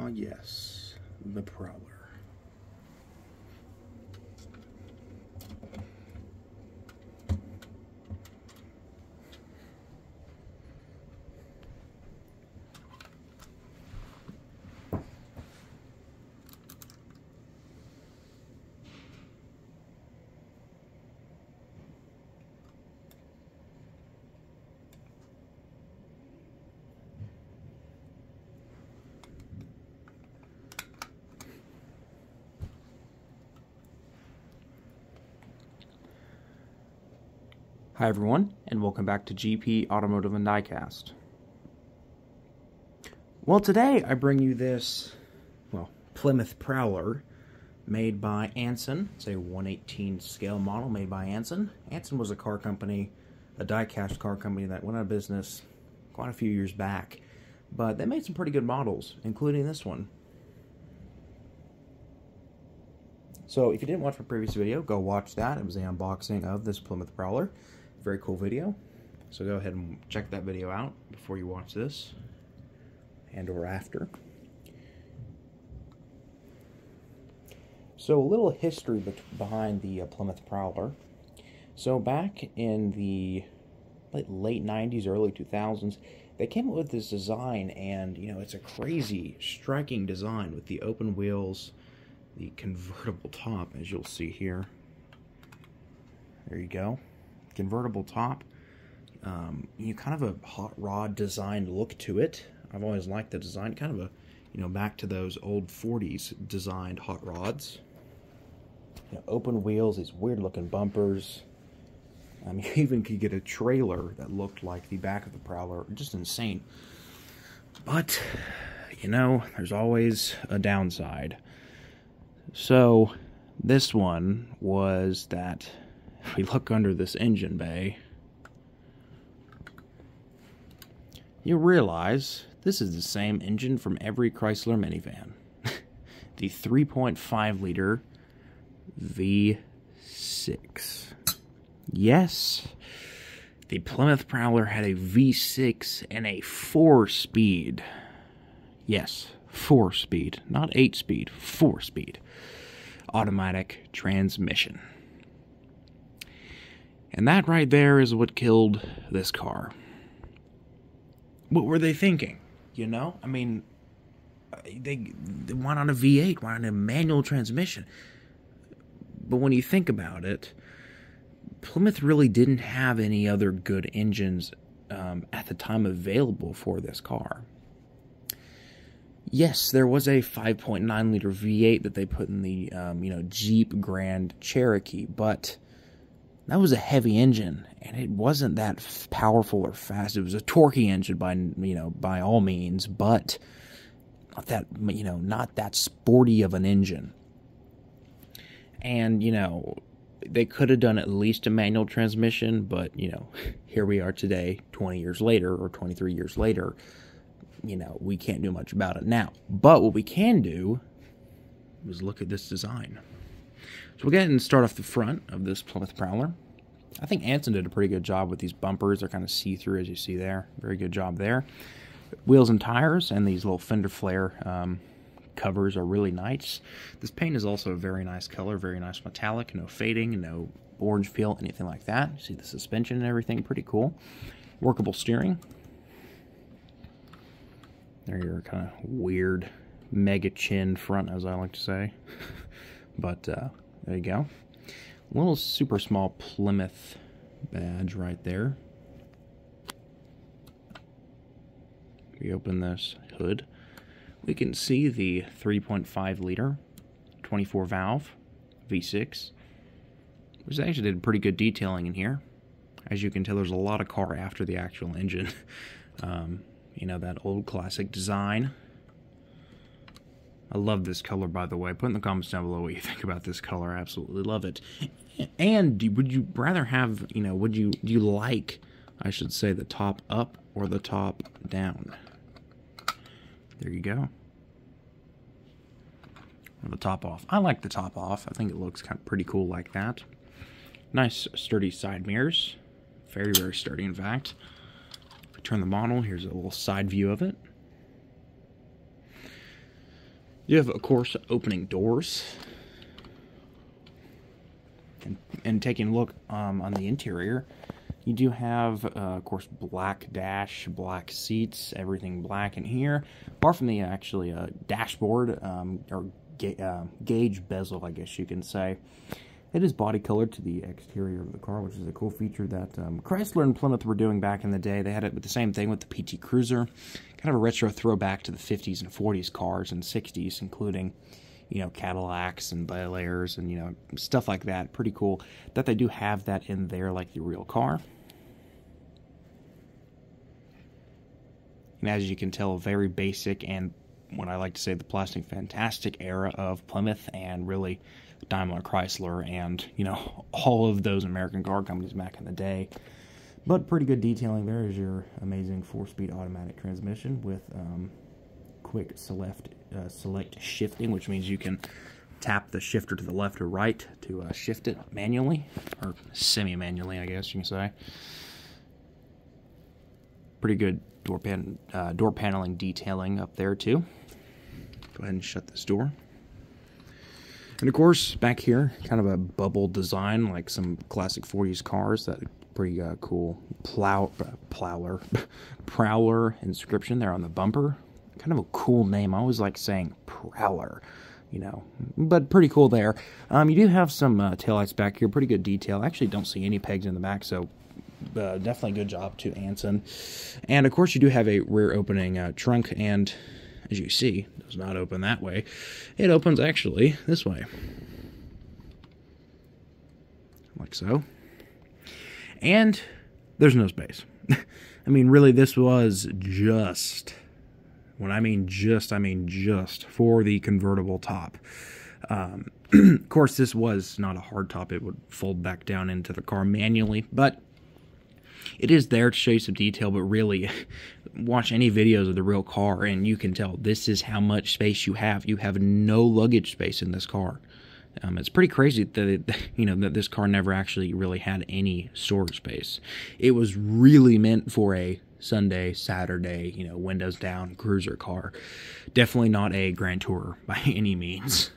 Ah, yes, the Prowler. Hi everyone, and welcome back to GP Automotive and Diecast. Well, today I bring you this, Plymouth Prowler made by Anson. It's a 1/18 scale model made by Anson. Anson was a car company, a diecast car company that went out of business quite a few years back, but they made some pretty good models, including this one. So if you didn't watch my previous video, go watch that. It was the unboxing of this Plymouth Prowler. Very cool video. So go ahead and check that video out before you watch this and or after. So a little history behind the Plymouth Prowler. So back in the late 90s, early 2000s, they came up with this design, and it's a crazy, striking design with the open wheels, the convertible top, as you'll see here. There you go. Convertible top. Kind of a hot rod design look to it. I've always liked the design, kind of a, back to those old 40s designed hot rods. Open wheels, these weird looking bumpers. You even could get a trailer that looked like the back of the Prowler. Just insane. But, there's always a downside. So, this one was that if we look under this engine bay, you realize this is the same engine from every Chrysler minivan. The 3.5 liter V6. Yes, the Plymouth Prowler had a V6 and a 4-speed. Yes, 4-speed, not 8-speed, 4-speed automatic transmission. And that right there is what killed this car. What were they thinking? I mean, they why not a V8? Why not a manual transmission? But when you think about it, Plymouth really didn't have any other good engines at the time available for this car. Yes, there was a 5.9 liter V8 that they put in the Jeep Grand Cherokee, but that was a heavy engine, and it wasn't that powerful or fast. It was a torquey engine by all means, but not that not that sporty of an engine. And they could have done at least a manual transmission, but here we are today, 20 years later or 23 years later. We can't do much about it now. But what we can do is look at this design. So we'll go ahead and start off the front of this Plymouth Prowler. I think Anson did a pretty good job with these bumpers. They're kind of see-through, as you see there. Very good job there. Wheels and tires and these little fender flare covers are really nice. This paint is also a very nice color, very nice metallic, no fading, no orange peel, anything like that. You see the suspension and everything, pretty cool. Workable steering. There your kind of weird mega chin front, as I like to say. But there you go. A little super small Plymouth badge right there. We open this hood. We can see the 3.5 liter 24 valve V6, which actually did pretty good detailing in here. As you can tell, there's a lot of car after the actual engine. That old classic design. I love this color, by the way. Put in the comments down below what you think about this color. I absolutely love it. And would you rather have, do you like, I should say, the top up or the top down? There you go. Or the top off. I like the top off. I think it looks kind of pretty cool like that. Nice sturdy side mirrors. Very, very sturdy, in fact. If we turn the model, here's a little side view of it. You have, of course, opening doors. And taking a look on the interior, you do have, of course, black dash, black seats, everything black in here. Apart from the actually dashboard, or gauge bezel, I guess you can say. It is body colored to the exterior of the car, which is a cool feature that Chrysler and Plymouth were doing back in the day. They had it with the same thing with the PT Cruiser. Kind of a retro throwback to the 50s and 40s cars and 60s, including, you know, Cadillacs and Bel Airs and, you know, stuff like that. Pretty cool that they do have that in there like the real car. And as you can tell, very basic and what I like to say the plastic fantastic era of Plymouth and really Daimler, Chrysler, and, you know, all of those American car companies back in the day. But pretty good detailing. There is your amazing 4-speed automatic transmission with quick select shifting, which means you can tap the shifter to the left or right to shift it manually, or semi-manually, I guess you can say. Pretty good door paneling detailing up there too. Go ahead and shut this door. And of course, back here, kind of a bubble design like some classic 40s cars. That pretty cool prowler inscription there on the bumper. Kind of a cool name. I always like saying prowler, you know, but pretty cool there. You do have some taillights back here. Pretty good detail. I actually don't see any pegs in the back, so definitely good job to Anson. And of course, you do have a rear opening trunk, and as you see, it does not open that way. It opens actually this way, like so. And there's no space. I mean, really, this was just, when I mean just, I mean just for the convertible top. Of course, this was not a hard top. It would fold back down into the car manually, but it is there to show you some detail. But really, watch any videos of the real car and you can tell this is how much space you have. You have no luggage space in this car. It's pretty crazy that that this car never actually really had any storage space. It was really meant for a Sunday, Saturday, you know, windows down cruiser car. Definitely not a Grand Tourer by any means.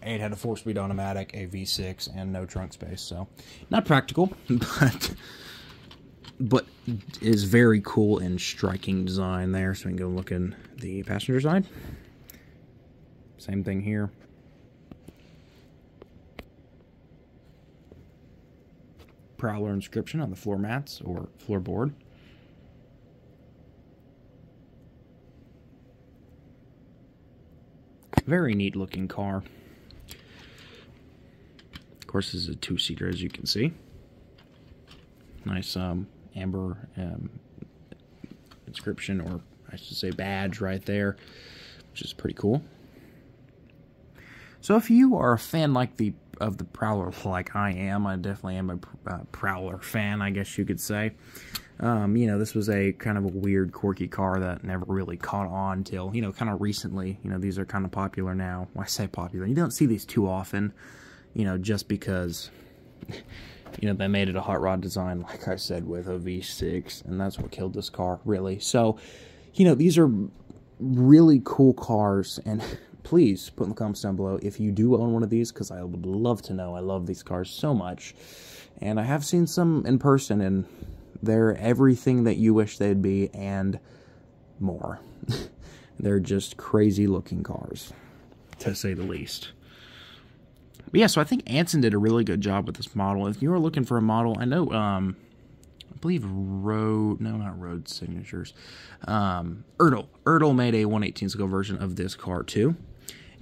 It had a 4-speed automatic, a V6, and no trunk space, so not practical, but is very cool and striking design there. So we can go look in the passenger side. Same thing here. Prowler inscription on the floor mats or floorboard. Very neat looking car. Of course, this is a 2-seater, as you can see. Nice amber inscription, or I should say badge right there, which is pretty cool. So if you are a fan of the Prowler like I am, I definitely am a Prowler fan, I guess you could say. You know, this was a kind of a weird, quirky car that never really caught on till, you know, kind of recently. You know, these are kind of popular now. Well, I say popular. You don't see these too often, you know, just because, you know, they made it a hot rod design, like I said, with a V6, and that's what killed this car, really. So, you know, these are really cool cars, and please put in the comments down below if you do own one of these, because I would love to know. I love these cars so much, and I have seen some in person, and they're everything that you wish they'd be, and more. They're just crazy looking cars, to say the least. But yeah, so I think Anson did a really good job with this model. If you are looking for a model, I know, I believe Road Signatures. Ertl made a 1/18 scale version of this car too.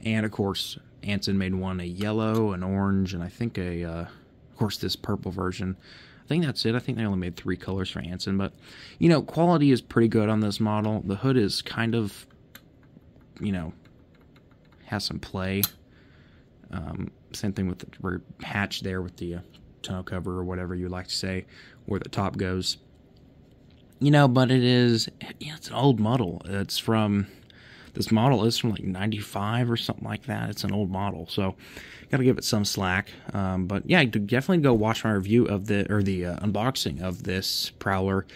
And of course, Anson made one a yellow, an orange, and I think of course, this purple version. I think that's it. I think they only made 3 colors for Anson, but, you know, quality is pretty good on this model. The hood is kind of, you know, has some play. Same thing with the hatch there with the tonneau cover, or whatever you would like to say, where the top goes. You know, but it is, yeah, it's an old model. This model is from like 95 or something like that. It's an old model, so got to give it some slack. But yeah, definitely go watch my review of the unboxing of this Prowler.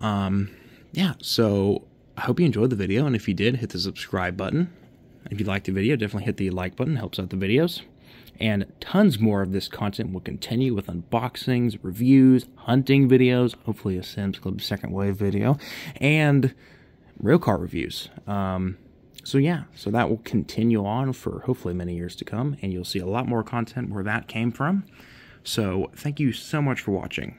Yeah, so I hope you enjoyed the video, and if you did, hit the subscribe button. If you liked the video, definitely hit the like button, helps out the videos. And tons more of this content will continue with unboxings, reviews, hunting videos, hopefully a Sims Club Second Wave video, and railcar reviews. So yeah, so that will continue on for hopefully many years to come, and you'll see a lot more content where that came from. So thank you so much for watching.